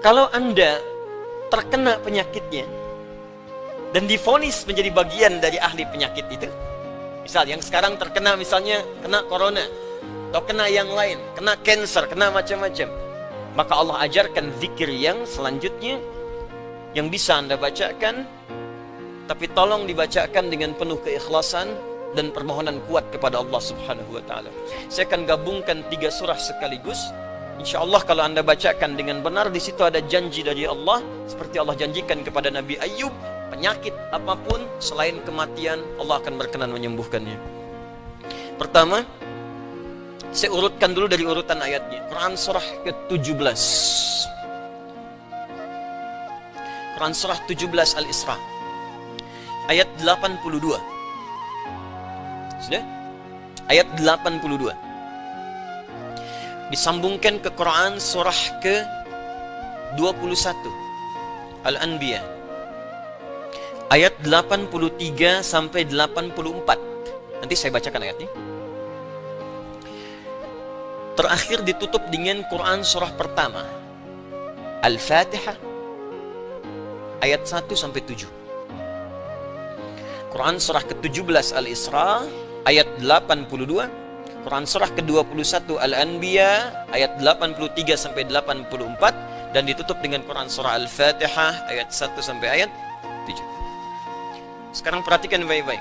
Kalau Anda terkena penyakitnya dan divonis menjadi bagian dari ahli penyakit itu, misal yang sekarang terkena misalnya kena corona atau kena yang lain, kena cancer, kena macam-macam, maka Allah ajarkan zikir yang selanjutnya yang bisa Anda bacakan, tapi tolong dibacakan dengan penuh keikhlasan dan permohonan kuat kepada Allah Subhanahu wa taala. Saya akan gabungkan 3 surah sekaligus. Insya Allah kalau Anda bacakan dengan benar, di situ ada janji dari Allah seperti Allah janjikan kepada Nabi Ayub, penyakit apapun selain kematian Allah akan berkenan menyembuhkannya. Pertama, saya urutkan dulu dari urutan ayatnya. Quran surah ke-17. Quran surah 17 Al-Isra. Ayat 82. Sudah? Ayat 82. Disambungkan ke Quran surah ke-21 Al-Anbiya. Ayat 83 sampai 84. Nanti saya bacakan ayatnya. Terakhir ditutup dengan Quran surah pertama Al-Fatihah ayat 1 sampai 7. Quran surah ke-17 Al-Isra ayat 82. Quran surah ke-21 Al-Anbiya ayat 83 sampai 84, dan ditutup dengan Quran surah Al-Fatihah ayat 1 sampai ayat 7. Sekarang perhatikan baik-baik.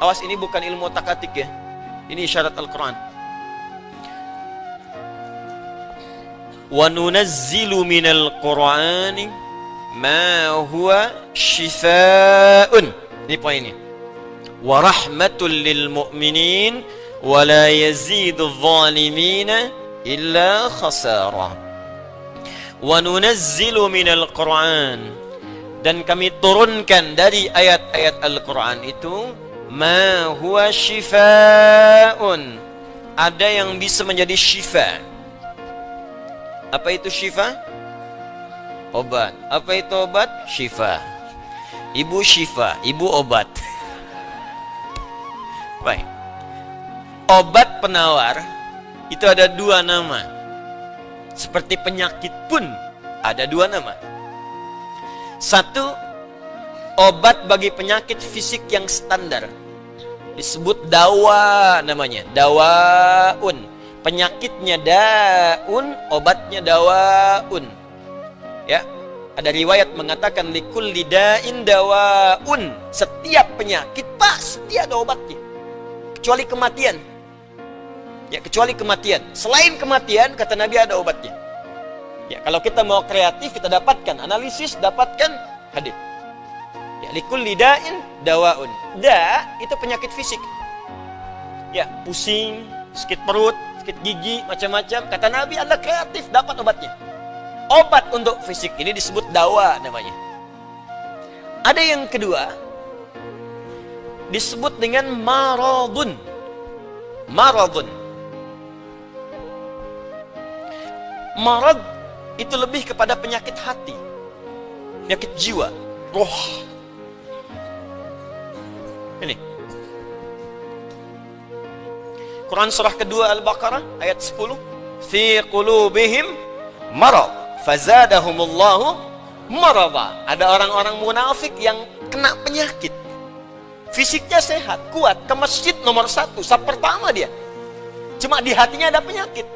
Awas, ini bukan ilmu otak-atik ya. Ini isyarat Al-Quran. Wa nunazzilu minal Qur'ani ma huwa shifaa'un. Ini poinnya. Wa rahmatul lil mu'minin wa la yazidul zalimina illa khasara. Wa nunazzilu minal Qur'an, dan kami turunkan dari ayat-ayat Al-Quran itu ma huwa shifaa'un, ada yang bisa menjadi syifa. Apa itu syifa? Obat. Apa itu obat? Syifa. Ibu syifa, ibu obat. Baik. Obat penawar itu ada 2 nama. Seperti penyakit pun ada 2 nama. Satu, obat bagi penyakit fisik yang standar, disebut dawa namanya, dawaun. Penyakitnya daun, obatnya dawaun. Ya, ada riwayat mengatakan likulli da'in dawaun. Setiap penyakit pasti ada obatnya, kecuali kematian. Ya, kecuali kematian. Selain kematian, kata Nabi, ada obatnya. Ya, kalau kita mau kreatif, kita dapatkan analisis, dapatkan hadis. Ya, likulli da'in dawaun. Da itu penyakit fisik. Ya, pusing, sakit perut, sakit gigi, macam-macam. Kata Nabi, Anda kreatif, dapat obatnya. Obat untuk fisik ini disebut dawa namanya. Ada yang kedua, disebut dengan maradun. Maradun. Marad itu lebih kepada penyakit hati, penyakit jiwa, roh. Ini Quran surah kedua Al-Baqarah ayat 10. Fi qulubihim marad fazadahumullahu marada. Ada orang-orang munafik yang kena penyakit. Fisiknya sehat, kuat, ke masjid nomor 1, saf pertama dia. Cuma di hatinya ada penyakit.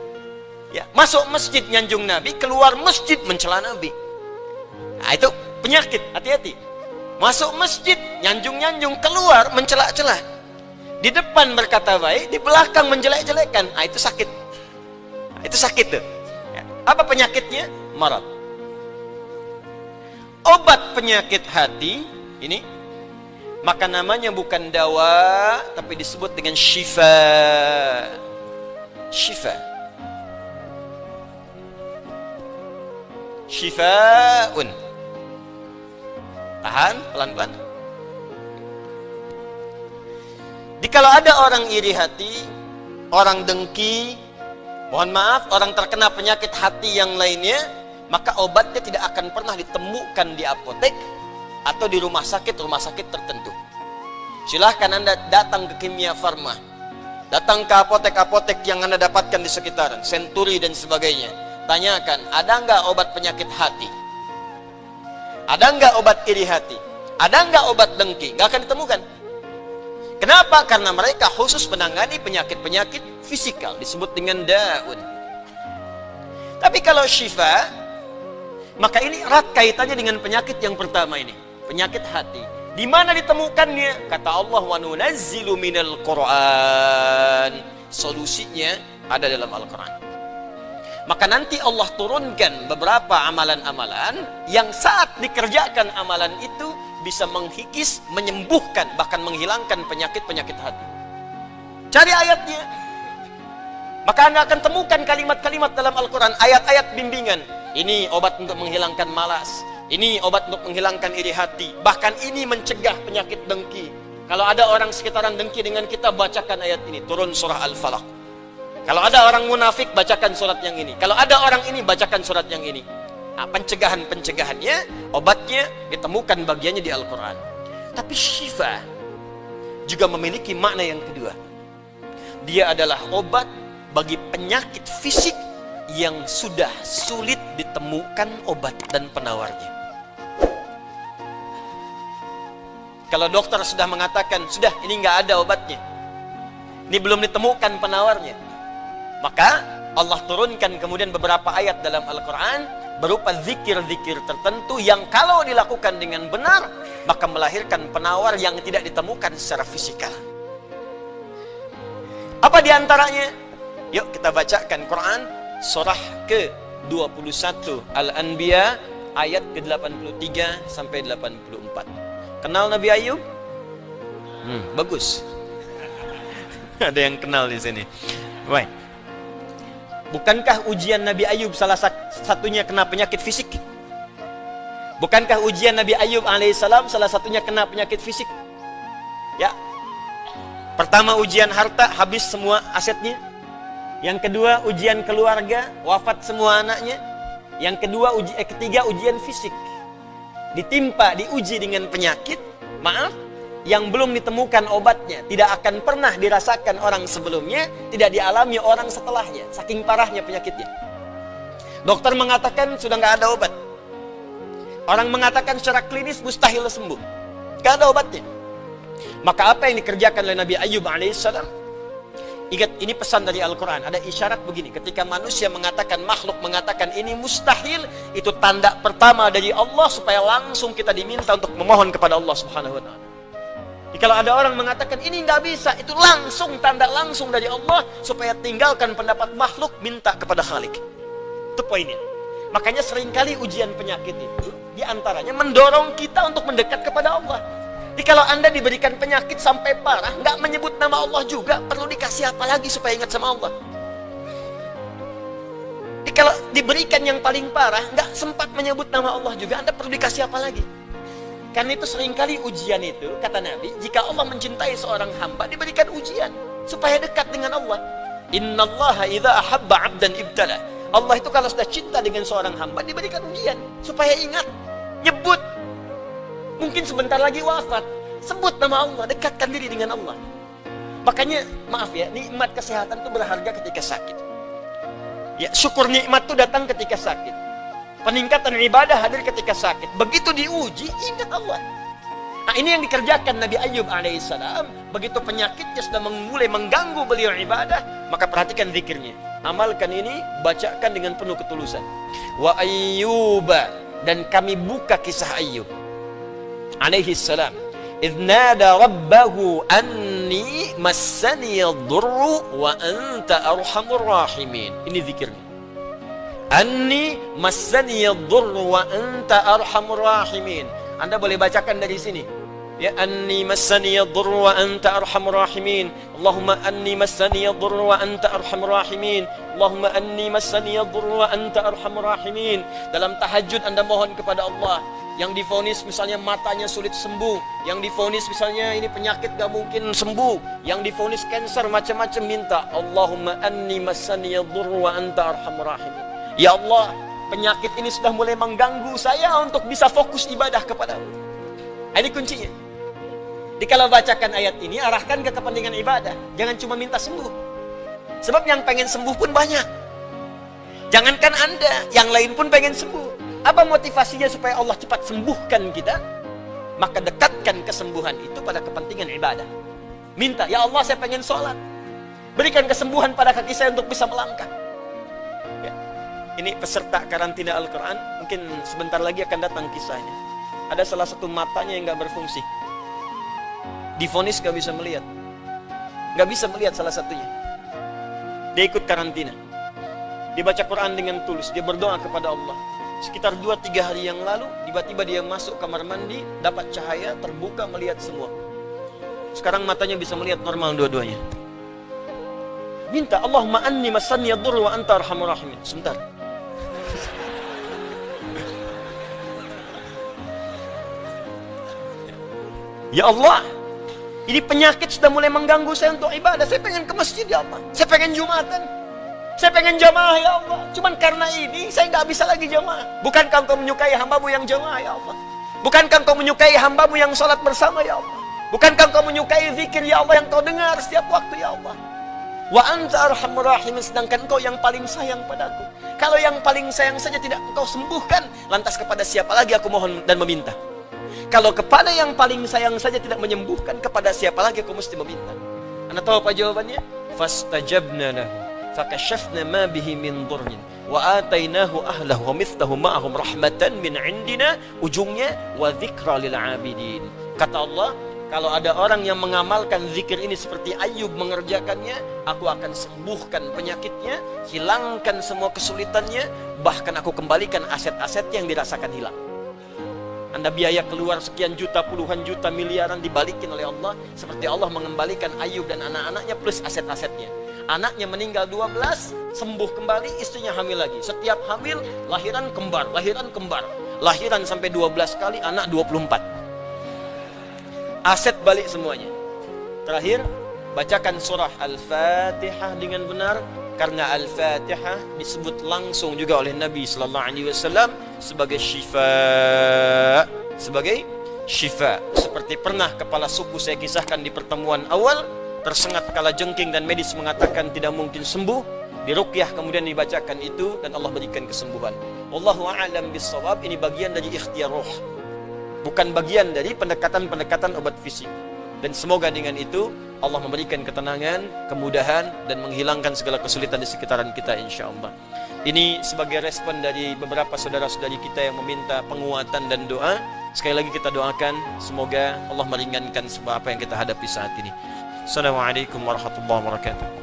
Ya, masuk masjid nyanjung Nabi, keluar masjid mencela Nabi. Nah, itu penyakit, hati-hati. Masuk masjid nyanjung-nyanjung, keluar mencela-cela. Di depan berkata baik, di belakang menjelek-jelekan. Ah, itu sakit. Nah, itu sakit tuh. Ya. Apa penyakitnya? Marad. Obat penyakit hati ini, maka namanya bukan dawa, tapi disebut dengan syifa. Syifa. Syifa'un. Tahan, pelan-pelan. Jikalau ada orang iri hati, orang dengki, mohon maaf, orang terkena penyakit hati yang lainnya, maka obatnya tidak akan pernah ditemukan di apotek atau di rumah sakit tertentu. Silahkan Anda datang ke Kimia Farma, datang ke apotek-apotek yang Anda dapatkan di sekitaran, Century dan sebagainya. Tanyakan, ada nggak obat penyakit hati? Ada nggak obat iri hati? Ada nggak obat dengki? Nggak akan ditemukan. Kenapa? Karena mereka khusus menangani penyakit-penyakit fisikal, disebut dengan daun. Tapi kalau syifa, maka ini erat kaitannya dengan penyakit yang pertama ini, penyakit hati. Di mana ditemukannya? Kata Allah, wa nunazzilu minal Qur'an. Solusinya ada dalam Al-Quran. Maka nanti Allah turunkan beberapa amalan-amalan yang saat dikerjakan amalan itu bisa menghikis, menyembuhkan, bahkan menghilangkan penyakit-penyakit hati. Cari ayatnya. Maka Anda akan temukan kalimat-kalimat dalam Al-Quran, ayat-ayat bimbingan. Ini obat untuk menghilangkan malas. Ini obat untuk menghilangkan iri hati. Bahkan ini mencegah penyakit dengki. Kalau ada orang sekitaran dengki dengan kita, bacakan ayat ini. Turun surah Al-Falaq. Kalau ada orang munafik, bacakan surat yang ini. Kalau ada orang ini, bacakan surat yang ini. Nah, pencegahan-pencegahannya, obatnya ditemukan bagiannya di Al-Quran. Tapi syifa juga memiliki makna yang kedua. Dia adalah obat bagi penyakit fisik yang sudah sulit ditemukan obat dan penawarnya. Kalau dokter sudah mengatakan, sudah ini nggak ada obatnya, ini belum ditemukan penawarnya, maka Allah turunkan kemudian beberapa ayat dalam Al-Quran berupa zikir-zikir tertentu yang kalau dilakukan dengan benar, maka melahirkan penawar yang tidak ditemukan secara fisikal. Apa diantaranya? Yuk kita bacakan Quran surah ke-21 Al-Anbiya ayat ke-83 sampai 84. Kenal Nabi Ayub? Bagus. Ada yang kenal di sini. Baik. Bukankah ujian Nabi Ayub salah satunya kena penyakit fisik? Bukankah ujian Nabi Ayub alaihissalam salah satunya kena penyakit fisik? Ya. Pertama ujian harta, habis semua asetnya. Yang kedua ujian keluarga, wafat semua anaknya. Yang ketiga ujian fisik. Ditimpa, diuji dengan penyakit, maaf, yang belum ditemukan obatnya, tidak akan pernah dirasakan orang sebelumnya, tidak dialami orang setelahnya, saking parahnya penyakitnya. Dokter mengatakan sudah nggak ada obat. Orang mengatakan secara klinis mustahil sembuh, nggak ada obatnya. Maka apa yang dikerjakan oleh Nabi Ayub alaihissalam? Ingat, ini pesan dari Al-Quran. Ada isyarat begini, ketika manusia mengatakan, makhluk mengatakan ini mustahil, itu tanda pertama dari Allah supaya langsung kita diminta untuk memohon kepada Allah subhanahu wa ta'ala. Jadi kalau ada orang mengatakan ini nggak bisa, itu langsung tanda langsung dari Allah supaya tinggalkan pendapat makhluk, minta kepada Khalik. Itu poinnya. Makanya seringkali ujian penyakit itu diantaranya mendorong kita untuk mendekat kepada Allah. Jadi kalau Anda diberikan penyakit sampai parah, nggak menyebut nama Allah juga, perlu dikasih apa lagi supaya ingat sama Allah? Jadi kalau diberikan yang paling parah, nggak sempat menyebut nama Allah juga, Anda perlu dikasih apa lagi? Karena itu seringkali ujian itu, kata Nabi, jika Allah mencintai seorang hamba, diberikan ujian supaya dekat dengan Allah. Innallaha idza ahabba 'abdan ibtala. Allah itu kalau sudah cinta dengan seorang hamba, diberikan ujian supaya ingat, nyebut. Mungkin sebentar lagi wafat, sebut nama Allah, dekatkan diri dengan Allah. Makanya, maaf ya, nikmat kesehatan itu berharga ketika sakit. Ya, syukur nikmat itu datang ketika sakit. Peningkatan ibadah hadir ketika sakit. Begitu diuji, ingat Allah. Nah, ini yang dikerjakan Nabi Ayub alaihissalam. Begitu penyakitnya sudah mulai mengganggu beliau ibadah, maka perhatikan zikirnya. Amalkan ini, bacakan dengan penuh ketulusan. Wa ayyuba, dan kami buka kisah Ayub alaihissalam. Idh nada rabbahu anni massani yadurru wa anta arhamur rahimin. Ini zikirnya. Anni massani yadurru wa anta arhamur rahimin. Anda boleh bacakan dari sini. Ya, anni massani yadurru wa anta arhamur rahimin. Allahumma anni massani yadurru wa anta arhamur rahimin. Allahumma anni massani yadurru wa anta arhamur rahimin. Dalam tahajud Anda mohon kepada Allah. Yang divonis misalnya matanya sulit sembuh, yang divonis misalnya ini penyakit gak mungkin sembuh, yang divonis kanker macam-macam, minta Allahumma anni massani yadurru wa anta arhamur rahimin. Ya Allah, penyakit ini sudah mulai mengganggu saya untuk bisa fokus ibadah kepadamu. Ini kuncinya. Jadi kalau bacakan ayat ini, arahkan ke kepentingan ibadah, jangan cuma minta sembuh. Sebab yang pengen sembuh pun banyak. Jangankan Anda, yang lain pun pengen sembuh. Apa motivasinya supaya Allah cepat sembuhkan kita? Maka dekatkan kesembuhan itu pada kepentingan ibadah. Minta, ya Allah saya pengen sholat. Berikan kesembuhan pada kaki saya untuk bisa melangkah. Ya. Ini peserta karantina Al-Quran, mungkin sebentar lagi akan datang kisahnya. Ada salah satu matanya yang gak berfungsi. Divonis gak bisa melihat. Gak bisa melihat salah satunya. Dia ikut karantina. Dia baca Quran dengan tulus. Dia berdoa kepada Allah. Sekitar 2-3 hari yang lalu, tiba-tiba dia masuk kamar mandi, dapat cahaya, terbuka, melihat semua. Sekarang matanya bisa melihat normal dua-duanya. Minta, Allahumma anni masanni yadur wa anta arhamur rahimin. Sebentar. Ya Allah, ini penyakit sudah mulai mengganggu saya untuk ibadah. Saya pengen ke masjid ya Allah. Saya pengen Jumatan. Saya pengen jamaah ya Allah. Cuman karena ini saya nggak bisa lagi jamaah. Bukankah Engkau menyukai hambamu yang jamaah ya Allah? Bukankah Engkau menyukai hambamu yang sholat bersama ya Allah? Bukankah Engkau menyukai zikir ya Allah yang Kau dengar setiap waktu ya Allah? Wa anta arhamur rahimin, sedangkan Engkau yang paling sayang padaku. Kalau yang paling sayang saja tidak Engkau sembuhkan, lantas kepada siapa lagi aku mohon dan meminta? Kalau kepada yang paling sayang saja tidak menyembuhkan, kepada siapa lagi aku mesti meminta? Anda tahu apa jawabannya? Fastajabna lahu fakashafna ma bihi min dhurrin wa atainahu ahlahu wa mithlahu ma'ahum rahmatan min indina, ujungnya wa dzikra lil 'abidin. Kata Allah, kalau ada orang yang mengamalkan zikir ini seperti Ayub mengerjakannya, aku akan sembuhkan penyakitnya, hilangkan semua kesulitannya, bahkan aku kembalikan aset-asetnya yang dirasakan hilang. Anda biaya keluar sekian juta, puluhan juta, miliaran dibalikin oleh Allah, seperti Allah mengembalikan Ayub dan anak-anaknya plus aset-asetnya. Anaknya meninggal 12, sembuh kembali, istrinya hamil lagi. Setiap hamil, lahiran kembar, lahiran kembar. Lahiran sampai 12 kali, anak 24. Aset balik semuanya. Terakhir, bacakan surah Al-Fatihah dengan benar, karena Al-Fatihah disebut langsung juga oleh Nabi sallallahu alaihi wasallam sebagai syifa, sebagai syifa. Seperti pernah kepala suku saya kisahkan di pertemuan awal, tersengat kala jengking dan medis mengatakan tidak mungkin sembuh, diruqyah kemudian dibacakan itu dan Allah berikan kesembuhan. Wallahu a'lam bissawab. Ini bagian dari ikhtiar roh, bukan bagian dari pendekatan-pendekatan obat fisik. Dan semoga dengan itu Allah memberikan ketenangan, kemudahan, dan menghilangkan segala kesulitan di sekitaran kita insyaAllah. Ini sebagai respon dari beberapa saudara-saudari kita yang meminta penguatan dan doa. Sekali lagi kita doakan, semoga Allah meringankan semua apa yang kita hadapi saat ini. Assalamualaikum warahmatullahi wabarakatuh.